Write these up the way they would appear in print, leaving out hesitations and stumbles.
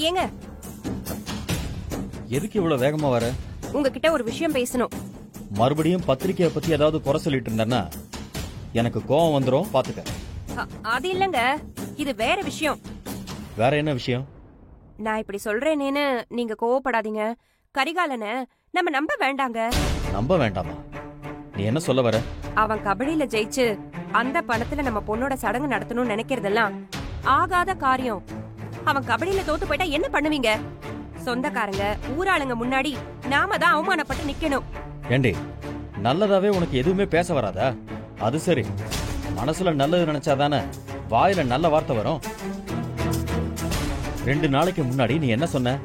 ஏங்க, எதுக்கு இவ்வளவு வேகமா வர? உங்ககிட்ட ஒரு விஷயம் பேசணும். மறுபடியும் பத்திரிக்கைய பத்தி ஏதாவது குறை சொல்லிட்டு இருந்தேன்னா எனக்கு கோவம் வந்துரும், பாத்துக்க. அது இல்லங்க, இது வேற விஷயம். வேற என்ன விஷயம்? நான் இப்படி சொல்றேனேன்னு நீங்க கோவப்படாதீங்க. கரிகாலன நம்ம நம்ப வேண்டாங்க. நம்ப வேண்டாமா? நீ என்ன சொல்ல வர? அவன் கபடியில ஜெயிச்சு அந்த பணத்துல நம்ம பொண்ணோட சடங்கு நடத்தணும்னு நினைக்கிறதெல்லாம் ஆகாத காரியம். அவன் கபடியில தோத்து போயிட்டா என்ன பண்ணுவீங்க? சொந்தக்காரங்க ஊராளுங்க முன்னாடி நாம தான் அவமானப்பட்டு நிக்கணும். ஏண்டி, நல்லதாவே உனக்கு எதுவுமே பேச வராதா? அது சரி, மனசுல நல்லது நினைச்சாதானே வாயில நல்ல வார்த்தை வரும். 2 நாளைக்கு முன்னாடி நீ என்ன சொன்ன?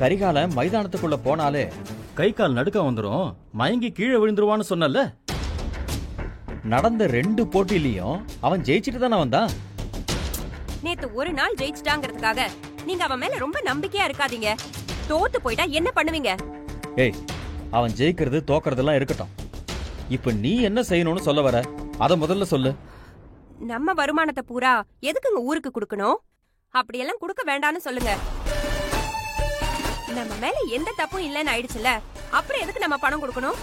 கரிகாலன் மைதானத்துக்குள்ள போனாலே கை கால் நடுக்க வந்துரும், மயங்கி கீழே விழுந்துருவான்னு சொன்னல. நடந்த 2 போட்டியிலையும் அவன் ஜெயிச்சிட்டு தானே வந்தான். நேத்து ஒரு நாள் ஜெயிச்சிட்டாங்கிறதுக்காக நீங்க அவன் மேல ரொம்ப நம்பிக்கையா இருக்காதீங்க. தோத்து போயிட்டா என்ன பண்ணுவீங்க? ஏய், அவன் ஜெயிக்கிறது தோக்கறதெல்லாம் இருக்கட்டும். இப்ப நீ என்ன செய்யணும்னு சொல்ல வர? அத முதல்ல சொல்லு. நம்ம வருமானத்தை பூரா எதுக்குங்க ஊருக்கு கொடுக்கணும்? அப்படியெல்லாம் கொடுக்க வேண்டாம்னு சொல்லுங்க. நம்ம மேல எந்த தப்பும் இல்லன்னு ஆயிடுச்சுல, அப்புறம் எதுக்கு நம்ம பணம் கொடுக்கணும்?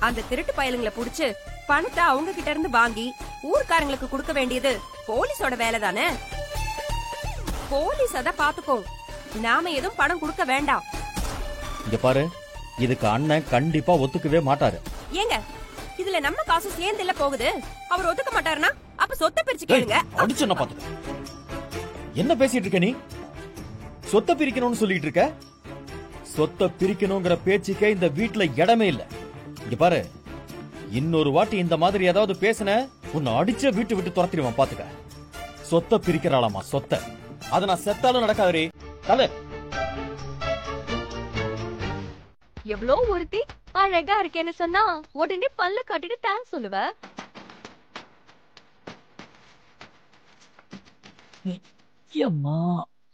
அந்த திருட்டு பயலுங்களை புடிச்சு பணத்தை அவங்க கிட்ட இருந்து வாங்கி ஊர்க்காரங்களுக்கு கொடுக்க வேண்டியது போலீஸோட வேலை தானே. போலீஸ் அத பாத்துக்கோ, நாம எதுவும் பணம் கொடுக்க வேண்டாம். இங்க பாரு, இதுக்கு அண்ணன் கண்டிப்பா ஒத்துக்கவே மாட்டாரு. ஏங்க, இதுல நம்ம காசு சேர்ந்து இல்ல போகுது. அவர் ஒத்துக்க மாட்டாருன்னா அப்ப சொத்தை பிரிச்சு கேளுங்க. அடிச்சன பாத்து. என்ன பேசிட்டு இருக்க நீ? சொத்தை பிரிக்கணும்னு சொல்லிட்டு இருக்க? சொத்தை பிரிக்கணும்ங்கற பேச்சுக்கே இந்த வீட்ல இடமே இல்ல. இங்க பாரு, இன்னொரு வாட்டி இந்த மாதிரி ஏதாவது பேசின உன்னை அடிச்ச வீட்டு விட்டு துரத்திடுவான், பாத்துக்க. சொத்தை பிரிக்கிறாளாமா, சொத்தை. அத நான் செத்தாலும் நடக்காதே. தல எவ்வளோ ஒருத்தி அழகா இருக்கேன்னு சொன்னா உடனே பல்ல காட்டிட்டு தேங்க்ஸ் சொல்லுவ. அம்மா,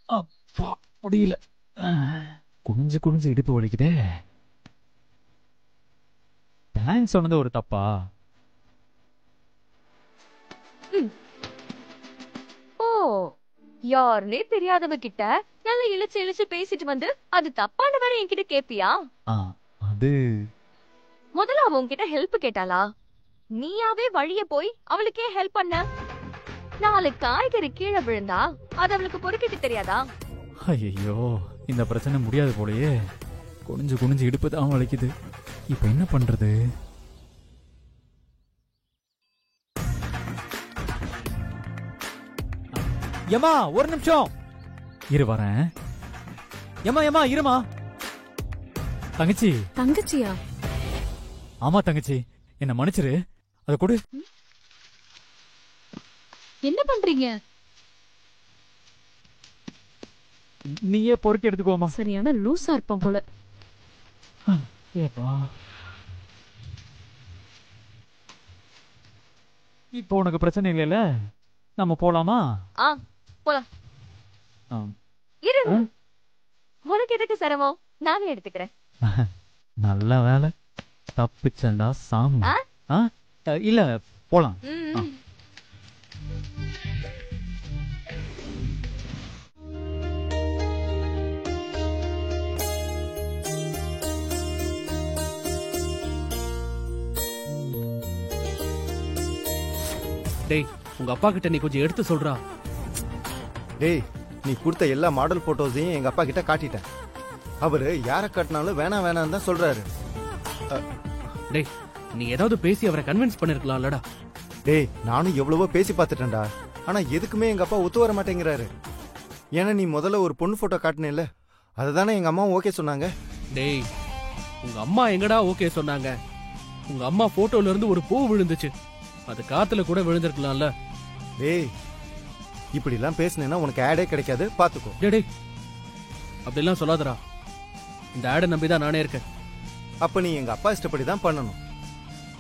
அப்பா முடியல. குனிஞ்சு குனிஞ்சு இடுப்பு வலிக்குதே. தேங்க்ஸ் சொன்னது ஒரு தப்பா? ஓ, யாருன்னே தெரியாதவ கிட்ட நல்லா இழுச்சு இழுச்சு பேசிட்டு வந்து அது தப்பான வேற என்கிட்ட கேப்பியா? அது முதல்ல அவ உன்கிட்ட ஹெல்ப் கேட்டாளா? நீயாவே வழிய போய் அவளுக்கே ஹெல்ப் பண்ண. 4 காய்கறி கீழே விழுந்தா அது அவளுக்கு பொறுக்கிட்டு தெரியாதா? ஐயோ, இந்த பிரச்சனை முடியாது போலயே. குனிஞ்சு குனிஞ்சு இடுப்பு தான் வலிக்குது. இப்ப என்ன பண்றது? ஏமா, ஒரு நிமிஷம் இரு, வரேன். ஏமா ஏமா இருமா. தங்கச்சி. தங்கச்சியா? ஆமா தங்கச்சி, என்ன மன்னிச்சிரு. அத கொடு. என்ன பண்றீங்க? நீயே பொறுக்கி எடுத்துக்கோமா. சரியான லூசா இருப்போம் போல. இப்போ உனக்கு பிரச்சனை இல்லைல்ல? நம்ம போலாமா? போலாம். இரு, உனக்கு எதுக்கு சிரமம்? நானே எடுத்துக்கிறேன். நல்ல வேலை, தப்பிச்சண்டா சாமி. இல்ல, போலாம். டேய், உங்க அப்பா கிட்ட நீ கொஞ்சம் எடுத்து சொல்றா. டேய், நீ கொடுத்த எல்லா மாடல் போட்டோஸையும் எங்க அப்பா கிட்ட காட்டிட்டேன். அவரு யார காட்டினாலும் வேணாம் வேணாம் தான் சொல்றாரு. டேய், நீ ஏதாவது பேசி அவரை கன்வின்ஸ் பண்ணிருக்கலாம்லடா. டேய், நானும் எவ்வளவோ பேசி பார்த்துட்டேன்டா. ஆனா எதுக்குமே எங்க அப்பா ஒத்து வர மாட்டேங்கிறாரு. ஏன்னா நீ முதல்ல ஒரு பொண்ணு போட்டோ காட்டினேல்ல, அதுதானே எங்க அம்மாவும் ஓகே சொன்னாங்க. டேய், உங்க அம்மா எங்கடா ஓகே சொன்னாங்க? உங்க அம்மா போட்டோல இருந்து ஒரு பூ விழுந்துச்சு, அது காத்துல கூட விழுந்திருக்கலாம்ல. டேய், இப்படி எல்லாம் பேசினேன்னா உனக்கு ஆடே கிடைக்காது, பாத்துக்கோ. டேய், அப்படிலாம் சொல்லாதடா. இந்த ஆடை நம்பிதான் நானே இருக்கேன். அப்ப நீ எங்க அப்பா இஷ்டப்படி தான் பண்ணணும்.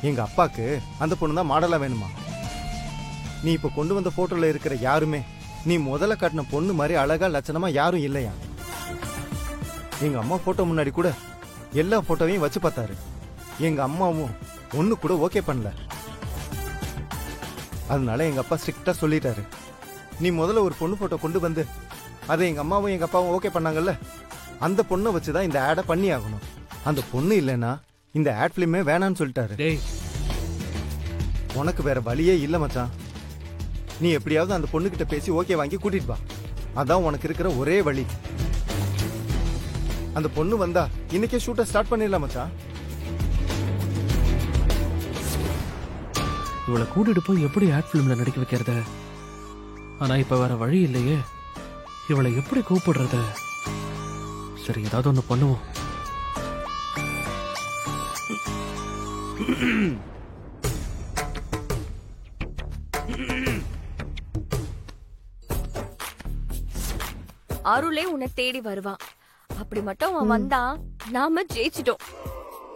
எங்க அப்பாக்கு அந்த பொண்ணு தான் மாடலா வேணுமா? நீ இப்ப கொண்டு வந்த போட்டோல இருக்கிற யாருமே நீ முதல்ல காட்டின பொண்ணு மாதிரி அழகா லட்சணமா யாரும் இல்லையா? எங்க அம்மா போட்டோ முன்னாடி கூட எல்லா போட்டோவையும் வச்சு பார்த்தாரு. எங்க அம்மாவும் ஒண்ணு கூட ஓகே பண்ணல. அதனால எங்க அப்பா ஸ்ட்ரிக்டா சொல்லிட்டாரு, நீ முதல்ல ஒரு பொண்ணு போட்டோ கொண்டு வந்து அதை எங்க அம்மாவும் எங்க அப்பாவும் ஓகே பண்ணாங்கல்ல, அந்த பொண்ணை வச்சுதான் இந்த ஆடை பண்ணி ஆகணும். அந்த பொண்ணு இல்லைன்னா இந்த ஆட் பிலிமே வேணான்னு சொல்லிட்டாரு. டேய் உனக்கு வேற வழியே இல்ல மச்சான். நீ எப்படியாவது அந்த பொண்ணுகிட்ட பேசி ஓகே வாங்கி கூட்டிட்டு வா. அதான் உனக்கு இருக்கிற ஒரே வழி. அந்த பொண்ணு வந்தா இன்னைக்கே ஷூட்டை ஸ்டார்ட் பண்ணிடலாம் மச்சான். இவளை கூட்டிட்டு போய் எப்படி ஆட் பிலிம்ல நடிக்க வைக்கிறத? ஆனா இப்ப வேற வழி இல்லையே. இவளை எப்படி கூப்பிடுறது? சரி, ஏதாவது ஒண்ணு பண்ணுவோம். அருளே உன்னை தேடி வருவான். அப்படி மட்டும் அவன் வந்தா நாம ஜெயிச்சிட்டோம்.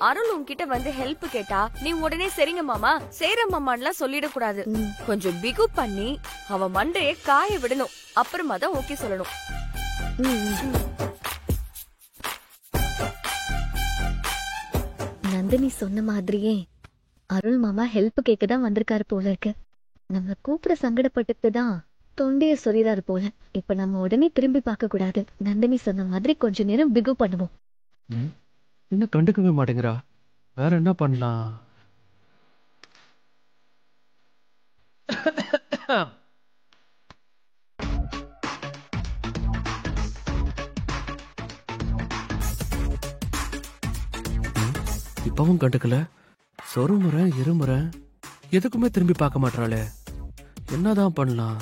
அருள் உன்கிட்ட வந்து ஹெல்ப் கேட்டா நீ உடனே சரிங்க மாமா செய்ற மாமான்லாம் சொல்லிடக்கூடாது. கொஞ்சம் பிகு பண்ணி அவன் மண்டையை காய விடணும். அப்புறமா தான் ஓகே சொல்லணும். நந்தினி சொன்ன மாதிரியே அருள் மாமா ஹெல்ப் கேட்க தான் வந்திருக்காரு போல இருக்கு. நம்ம கூப்பிட சங்கடப்பட்டுட்டு தான் தொண்டைய சொல்லிறாரு போல. இப்ப நம்ம உடனே திரும்பி பார்க்க கூடாது. நந்தினி சொன்ன மாதிரி கொஞ்ச நேரம் பிகு பண்ணுவோம். இன்னும் கண்டுக்கவே மாட்டேங்கிறா. வேற என்ன பண்ணலாம்? இப்பவும் கண்டுக்கல. சொருமுறை இருமுறை எதுக்குமே திரும்பி பார்க்க மாட்டாளே. என்னதான் பண்ணலாம்?